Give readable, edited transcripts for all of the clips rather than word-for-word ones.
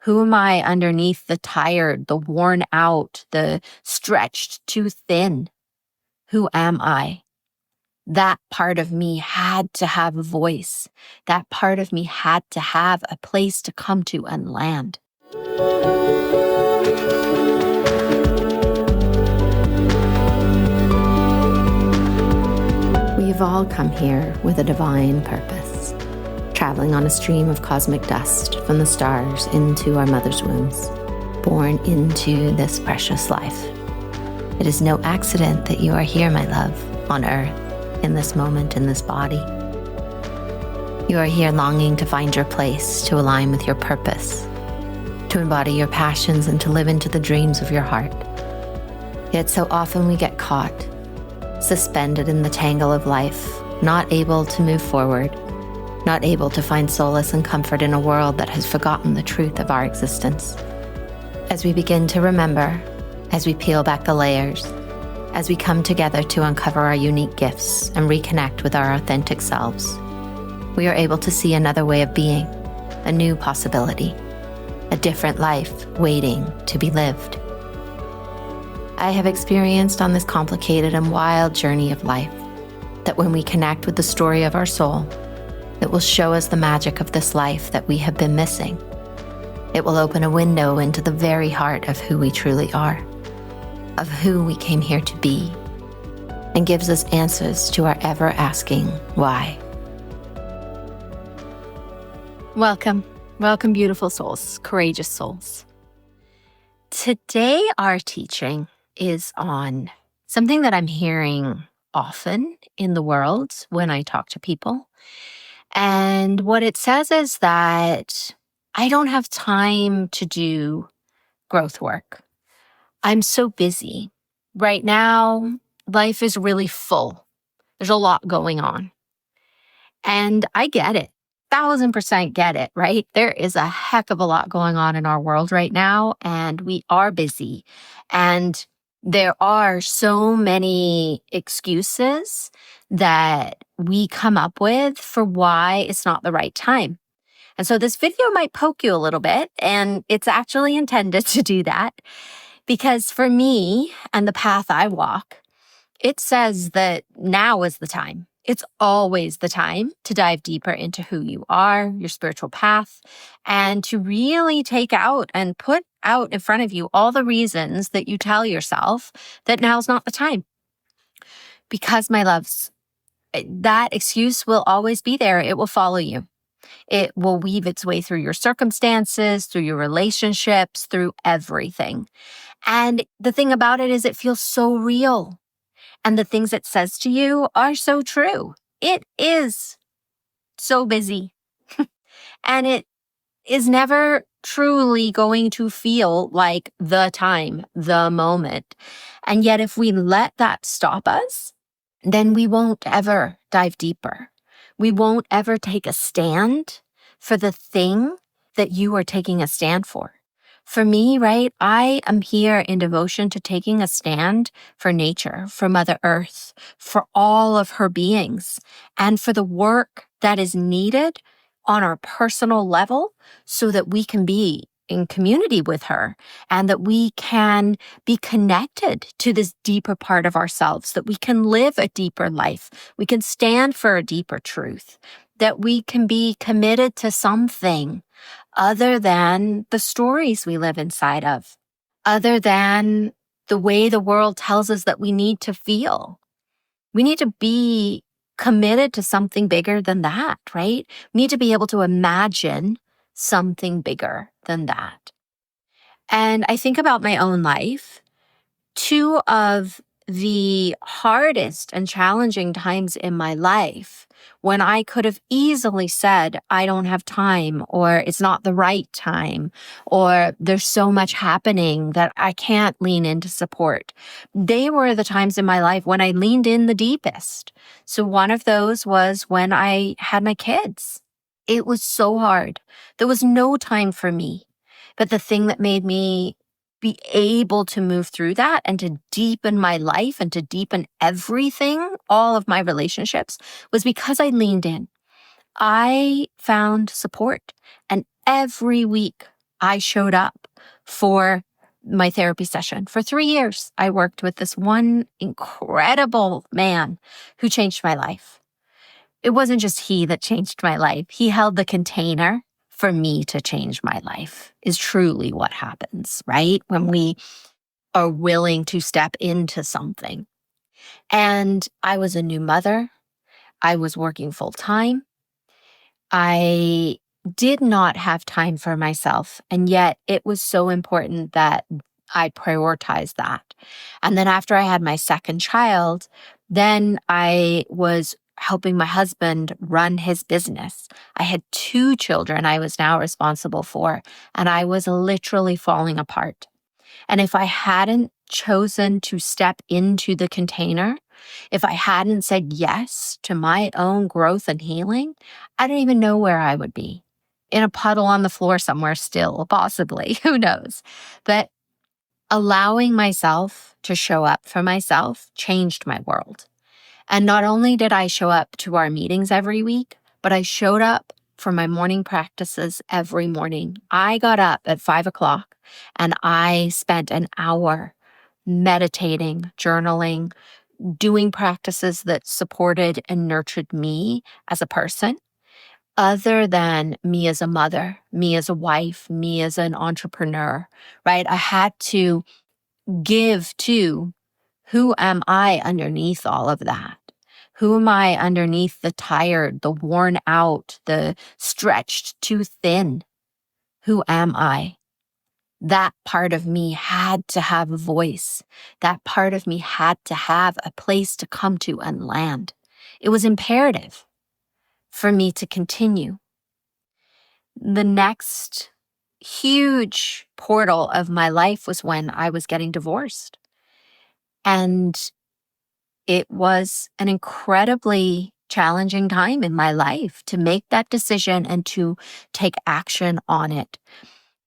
Who am I underneath the tired, the worn out, the stretched too thin? Who am I? That part of me had to have a voice. That part of me had to have a place to come to and land. We've all come here with a divine purpose, traveling on a stream of cosmic dust from the stars into our mother's wombs, born into this precious life. It is no accident that you are here, my love, on earth, in this moment, in this body. You are here longing to find your place, to align with your purpose, to embody your passions and to live into the dreams of your heart. Yet so often we get caught, suspended in the tangle of life, not able to move forward, not able to find solace and comfort in a world that has forgotten the truth of our existence. As we begin to remember, as we peel back the layers, as we come together to uncover our unique gifts and reconnect with our authentic selves, we are able to see another way of being, a new possibility, a different life waiting to be lived. I have experienced on this complicated and wild journey of life that when we connect with the story of our soul, it will show us the magic of this life that we have been missing. It will open a window into the very heart of who we truly are, of who we came here to be, and gives us answers to our ever-asking why. Welcome, beautiful souls, courageous souls. Today, our teaching is on something that I'm hearing often in the world when I talk to people. And what it says is that I don't have time to do growth work. I'm so busy. Right now, life is really full. There's a lot going on. And I get it. 1,000% get it, right? There is a heck of a lot going on in our world right now, and we are busy. And there are so many excuses that we come up with for why it's not the right time. And so this video might poke you a little bit, and it's actually intended to do that. Because for me and the path I walk, it says that now is the time. It's always the time to dive deeper into who you are, your spiritual path, and to really take out and put out in front of you all the reasons that you tell yourself that now's not the time. Because, my loves, that excuse will always be there. It will follow you. It will weave its way through your circumstances, through your relationships, through everything. And the thing about it is it feels so real. And the things it says to you are so true. It is so busy. And it is never truly going to feel like the time, the moment. And yet if we let that stop us, then we won't ever dive deeper. We won't ever take a stand for the thing that you are taking a stand for. For me, right, I am here in devotion to taking a stand for nature, for Mother Earth, for all of her beings, and for the work that is needed on our personal level so that we can be in community with her and that we can be connected to this deeper part of ourselves, that we can live a deeper life, we can stand for a deeper truth, that we can be committed to something other than the stories we live inside of, other than the way the world tells us that we need to feel. We need to be committed to something bigger than that, right? We need to be able to imagine something bigger than that. And I think about my own life. Two of the hardest and challenging times in my life when I could have easily said, I don't have time, or it's not the right time, or there's so much happening that I can't lean into support. They were the times in my life when I leaned in the deepest. So one of those was when I had my kids. It was so hard. There was no time for me. But the thing that made me be able to move through that and to deepen my life and to deepen everything, all of my relationships, was because I leaned in. I found support. And every week I showed up for my therapy session. For 3 years, I worked with this one incredible man who changed my life. It wasn't just he that changed my life. He held the container for me to change my life, is truly what happens, right? When we are willing to step into something. And I was a new mother. I was working full time. I did not have time for myself. And yet it was so important that I prioritized that. And then after I had my second child, then I was helping my husband run his business. I had 2 children I was now responsible for, and I was literally falling apart. And if I hadn't chosen to step into the container, if I hadn't said yes to my own growth and healing, I don't even know where I would be. In a puddle on the floor somewhere still, possibly. Who knows? But allowing myself to show up for myself changed my world. And not only did I show up to our meetings every week, but I showed up for my morning practices every morning. I got up at 5:00 and I spent an hour meditating, journaling, doing practices that supported and nurtured me as a person, other than me as a mother, me as a wife, me as an entrepreneur, right? I had to give to who am I underneath all of that? Who am I underneath the tired, the worn out, the stretched too thin? Who am I? That part of me had to have a voice. That part of me had to have a place to come to and land. It was imperative for me to continue. The next huge portal of my life was when I was getting divorced. And it was an incredibly challenging time in my life to make that decision and to take action on it.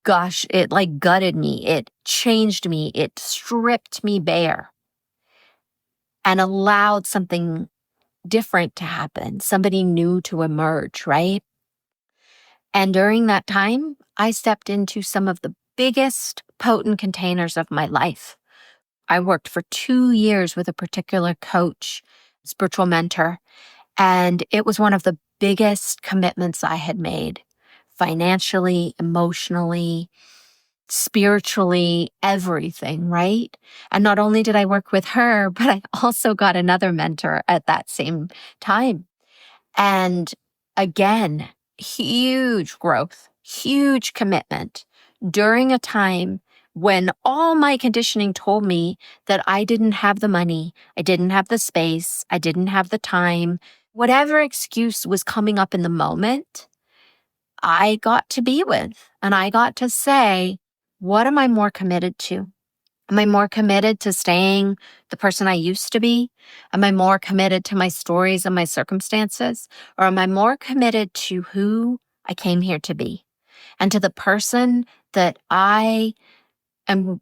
Gosh, it like gutted me. It changed me. It stripped me bare and allowed something different to happen, somebody new to emerge, right? And during that time, I stepped into some of the biggest potent containers of my life. I worked for 2 years with a particular coach, spiritual mentor, and it was one of the biggest commitments I had made financially, emotionally, spiritually, everything, right? And not only did I work with her, but I also got another mentor at that same time. And again, huge growth, huge commitment during a time when all my conditioning told me that I didn't have the money, I didn't have the space, I didn't have the time. Whatever excuse was coming up in the moment, I got to be with, and I got to say, what am I more committed to? Am I more committed to staying the person I used to be? Am I more committed to my stories and my circumstances? Or am I more committed to who I came here to be and to the person that I am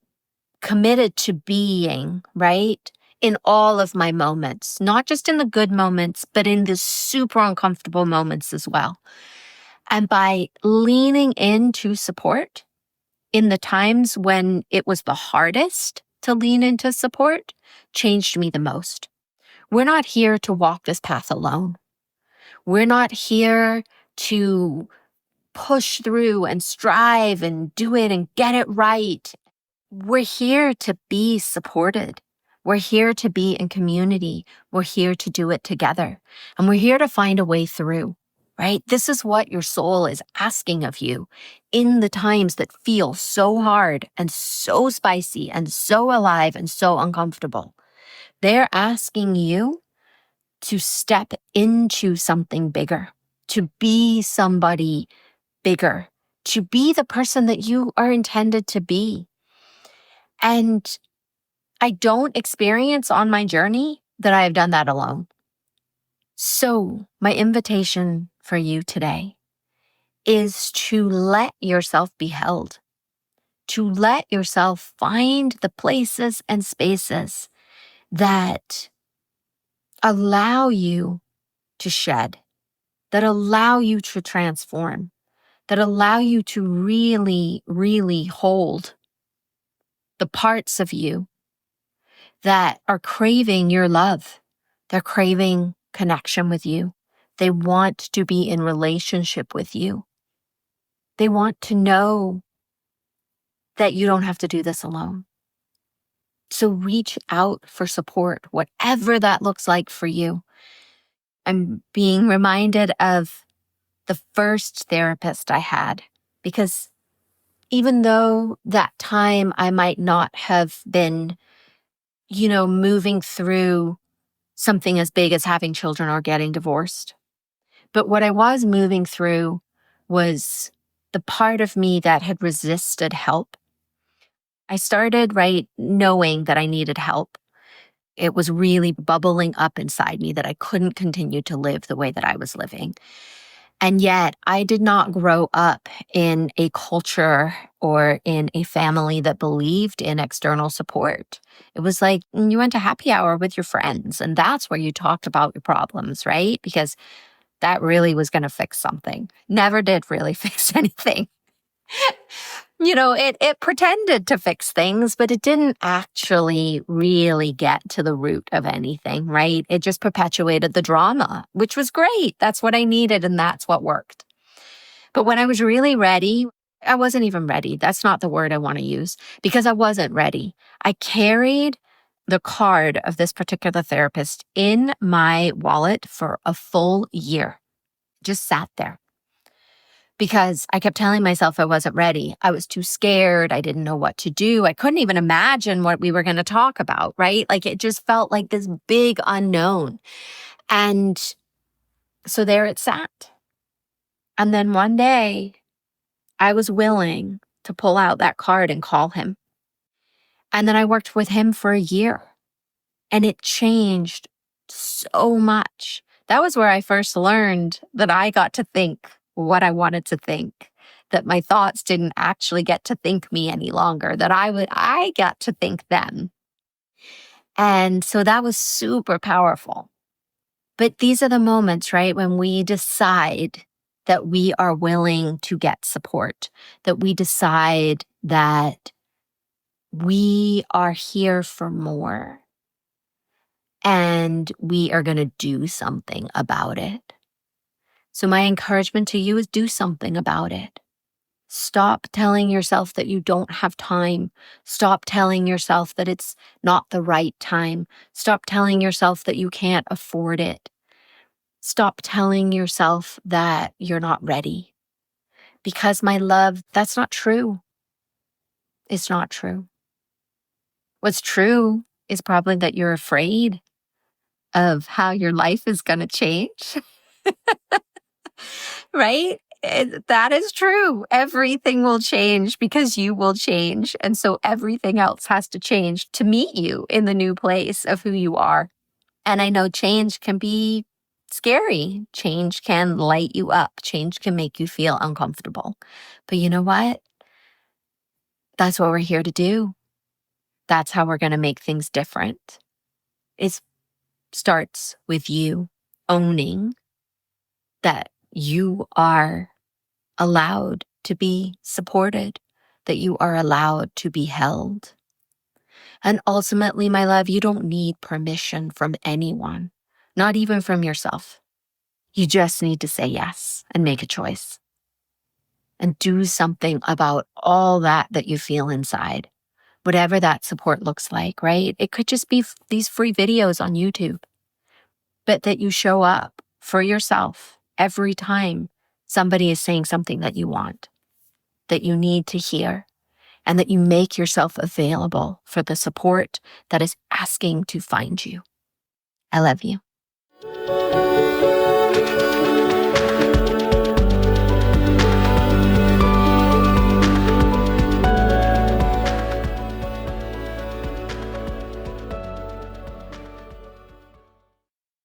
committed to being, right? In all of my moments, not just in the good moments, but in the super uncomfortable moments as well. And by leaning into support in the times when it was the hardest to lean into support, changed me the most. We're not here to walk this path alone. We're not here to push through and strive and do it and get it right. We're here to be supported. We're here to be in community. We're here to do it together. And we're here to find a way through, right? This is what your soul is asking of you in the times that feel so hard and so spicy and so alive and so uncomfortable. They're asking you to step into something bigger, to be somebody bigger, to be the person that you are intended to be. And I don't experience on my journey that I have done that alone. So my invitation for you today is to let yourself be held, to let yourself find the places and spaces that allow you to shed, that allow you to transform, that allow you to really, really hold the parts of you that are craving your love. They're craving connection with you. They want to be in relationship with you. They want to know that you don't have to do this alone. So reach out for support, whatever that looks like for you. I'm being reminded of the first therapist I had, because even though that time I might not have been, moving through something as big as having children or getting divorced, but what I was moving through was the part of me that had resisted help. I started, knowing that I needed help. It was really bubbling up inside me that I couldn't continue to live the way that I was living. And yet I did not grow up in a culture or in a family that believed in external support. It was like you went to happy hour with your friends, and that's where you talked about your problems, right? Because that really was going to fix something. Never did really fix anything. It pretended to fix things, but it didn't actually really get to the root of anything, right? It just perpetuated the drama, which was great. That's what I needed, and that's what worked. But when I was really ready, I wasn't even ready. That's not the word I want to use, because I wasn't ready. I carried the card of this particular therapist in my wallet for a full year. Just sat there. Because I kept telling myself I wasn't ready. I was too scared. I didn't know what to do. I couldn't even imagine what we were going to talk about, right? It just felt like this big unknown. And so there it sat. And then one day, I was willing to pull out that card and call him. And then I worked with him for a year. And it changed so much. That was where I first learned that I got to think what I wanted to think, that my thoughts didn't actually get to think me any longer, that I got to think them. And so that was super powerful. But these are the moments, right, when we decide that we are willing to get support, that we decide that we are here for more and we are going to do something about it. So my encouragement to you is do something about it. Stop telling yourself that you don't have time. Stop telling yourself that it's not the right time. Stop telling yourself that you can't afford it. Stop telling yourself that you're not ready. Because, my love, that's not true. It's not true. What's true is probably that you're afraid of how your life is going to change. Right? That is true. Everything will change because you will change. And so everything else has to change to meet you in the new place of who you are. And I know change can be scary. Change can light you up. Change can make you feel uncomfortable. But you know what? That's what we're here to do. That's how we're going to make things different. It starts with you owning that you are allowed to be supported, that you are allowed to be held. And ultimately, my love, you don't need permission from anyone, not even from yourself. You just need to say yes and make a choice and do something about all that you feel inside, whatever that support looks like, right? It could just be these free videos on YouTube, but that you show up for yourself every time somebody is saying something that you want, that you need to hear, and that you make yourself available for the support that is asking to find you. I love you.